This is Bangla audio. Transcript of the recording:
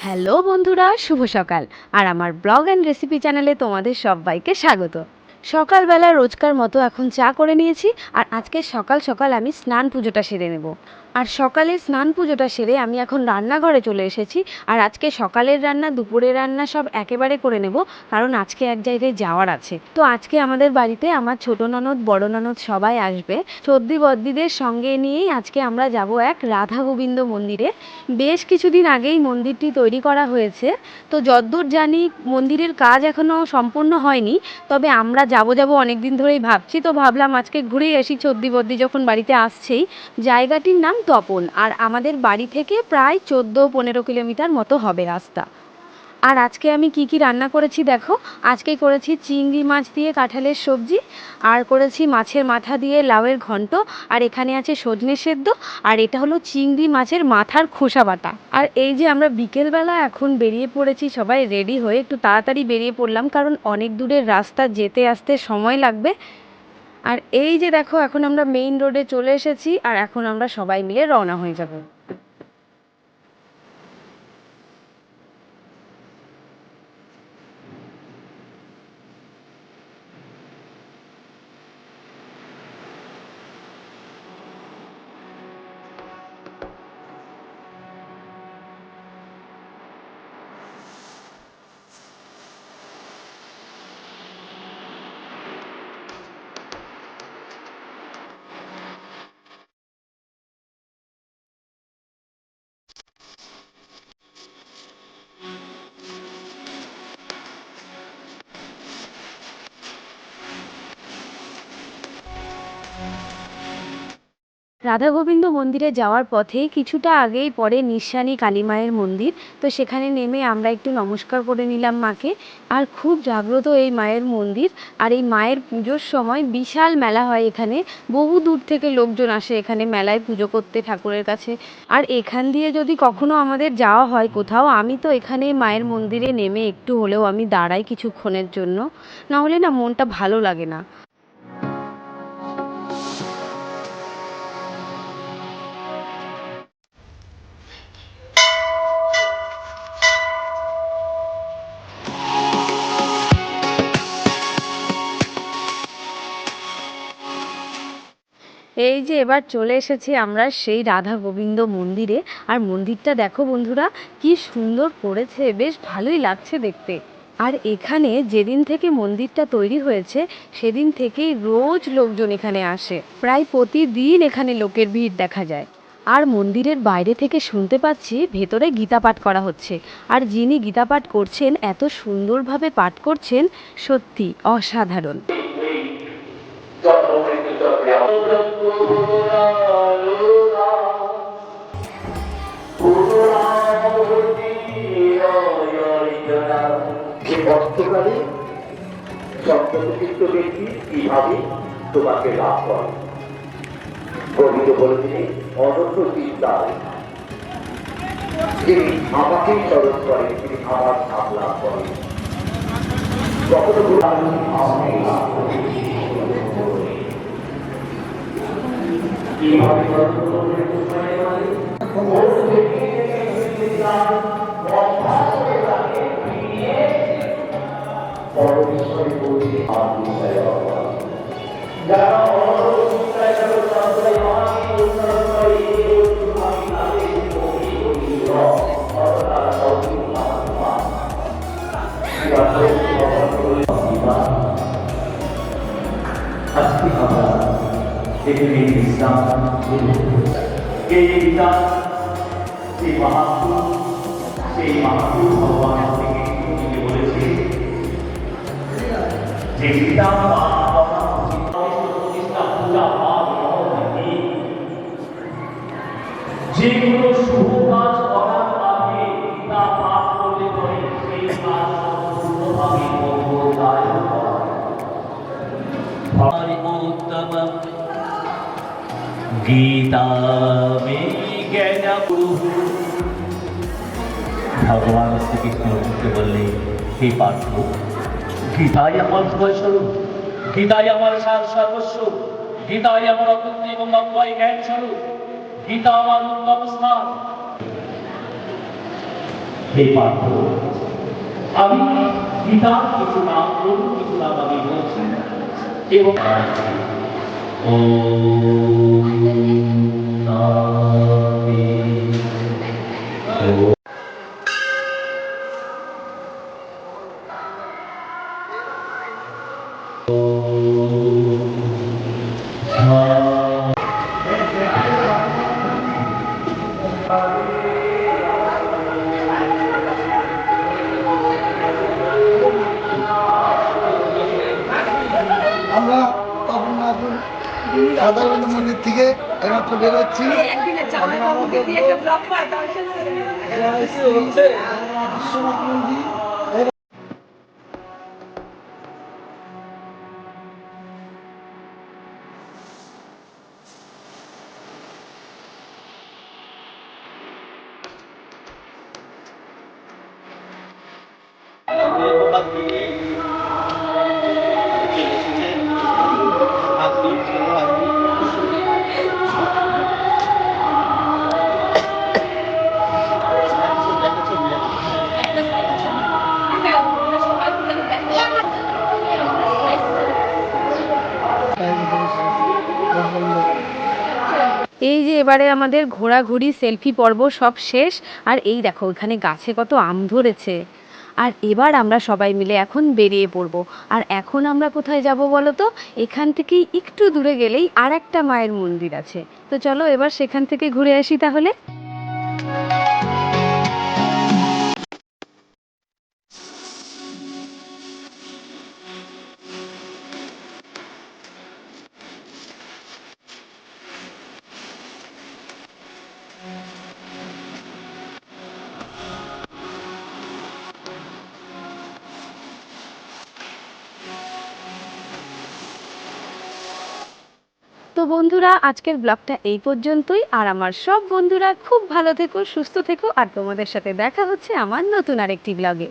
হ্যালো বন্ধুরা, শুভ সকাল। আর আমার ব্লগ অ্যান্ড রেসিপি চ্যানেলে তোমাদের সবাইকে স্বাগত। সকালবেলা রোজকার মতো এখন চা করে নিয়েছি, আর আজকে সকাল সকাল আমি স্নান পুজোটা সেরে নেব। আর সকালে স্নান পুজোটা সেরে আমি এখন রান্নাঘরে চলে এসেছি। আর আজকে সকালের রান্না দুপুরের রান্না সব একেবারে করে নেব, কারণ আজকে এক জায়গায় যাওয়ার আছে। তো আজকে আমাদের বাড়িতে আমার ছোট ননদ বড় ননদ সবাই আসবে। চদ্দি বদ্দিদের সঙ্গে নিয়েই আজকে আমরা যাব এক রাধা গোবিন্দ মন্দিরে। বেশ কিছুদিন আগেই মন্দিরটি তৈরি করা হয়েছে। তো যদ্দূর জানি মন্দিরের কাজ এখনও সম্পূর্ণ হয়নি, তবে আমরা যাব অনেক দিন ধরেই ভাবছি। তো ভাবলাম আজকে ঘুরেই আসি, চদ্দি বদ্দি যখন বাড়িতে আসছেই। জায়গাটির নাম তপন, আর আমাদের বাড়ি থেকে প্রায় 14-15 কিলোমিটার মতো হবে রাস্তা। আর আজকে আমি কি কি রান্না করেছি দেখো। আজকে করেছি চিংড়ি মাছ দিয়ে কাঁঠালের সবজি, আর করেছি মাছের মাথা দিয়ে লাউয়ের ঘন্ট, আর এখানে আছে সজনে সেদ্ধ, আর এটা হলো চিংড়ি মাছের মাথার খোসা বাটা। আর এই যে আমরা বিকেলবেলা এখন বেরিয়ে পড়েছি সবাই রেডি হয়ে, একটু তাড়াতাড়ি বেরিয়ে পড়লাম কারণ অনেক দূরের রাস্তা, যেতে আসতে সময় লাগবে। আর এই যে দেখো এখন আমরা মেইন রোডে চলে এসেছি, আর এখন আমরা সবাই মিলে রওনা হয়ে যাব। রাধা গোবিন্দ মন্দিরে যাওয়ার পথে কিছুটা আগেই পড়ে নিঃসানী কালী মায়ের মন্দির। তো সেখানে নেমে আমরা একটু নমস্কার করে নিলাম মাকে। আর খুব জাগ্রত এই মায়ের মন্দির। আর এই মায়ের পুজোর সময় বিশাল মেলা হয় এখানে। বহু দূর থেকে লোকজন আসে এখানে মেলায় পুজো করতে ঠাকুরের কাছে। আর এখান দিয়ে যদি কখনো আমাদের যাওয়া হয় কোথাও, আমি তো এখানে মায়ের মন্দিরে নেমে একটু হলেও আমি দাঁড়াই কিছুক্ষণের জন্য, না হলে না মনটা ভালো লাগে না। এই যে এবার চলে এসেছি আমরা সেই রাধা গোবিন্দ মন্দিরে। আর মন্দিরটা দেখো বন্ধুরা, কি সুন্দর করেছে, বেশ ভালোই লাগছে দেখতে। আর এখানে যেদিন থেকে মন্দিরটা তৈরি হয়েছে সেদিন থেকেই রোজ লোকজন এখানে আসে, প্রায় প্রতিদিন এখানে লোকের ভিড় দেখা যায়। আর মন্দিরের বাইরে থেকে শুনতে পাচ্ছি ভেতরে গীতা পাঠ করা হচ্ছে। আর যিনি গীতা পাঠ করছেন এত সুন্দরভাবে পাঠ করছেন, সত্যি অসাধারণ। অর্থকালে সপ্তচিত্ত ব্যক্তি কিভাবে তোমাকে লাভ করে। গোবিন্দ বলেছিলেন অনন্য চিন্তায় যিনি আমাকেই স্মরণ করেন তিনি আমার নাম লাভ করেন। কখনো আজকে আমরা এখানে বিশ্রাম এই গীতা সেই মহাপুরুষ ভগবান থেকে বলেছে যে গীতা যেগুলো শুভ কাজ করার আগে গীতা পাঠ করলে পরে সেই কাজ সম্পূর্ণভাবে মঙ্গলদায়ক হয়। गीता में ज्ञान गुरु भगवान श्री कृष्ण के बोले हे पार्थो गीताई আমার স্বরূপ, গীতাই আমার সার সর্বস্ব, গীতাই আমার অকুণ্ঠ এবং অব্যয় জ্ঞান স্বরূপ, গীতা আমার উত্তম স্থান। হে পার্থ, আমি গীতার কিছু নাম কিছু নাম আমি বলছি এবং ওম শান্তি। আমরা তখন সাধারণ মন্দির থেকে এইমাত্র বেরোচ্ছি। বিশ্বনাথ মন্দির। এই যে এবারে আমাদের ঘোরাঘুরি সেলফি পর্ব সব শেষ। আর এই দেখো এখানে গাছে কত আম ধরেছে। আর এবার আমরা সবাই মিলে এখন বেরিয়ে পড়বো। আর এখন আমরা কোথায় যাব বলো তো? এখান থেকেই একটু দূরে গেলেই আর একটা মায়ের মন্দির আছে। তো চলো এবার সেখান থেকে ঘুরে আসি তাহলে। তো বন্ধুরা, আজকের ব্লগটা এই পর্যন্তই। আর আমার সব বন্ধুরা খুব ভালো থেকো, সুস্থ থেকো। আর তোমাদের সাথে দেখা হচ্ছে আমার নতুন আরেকটি ব্লগে।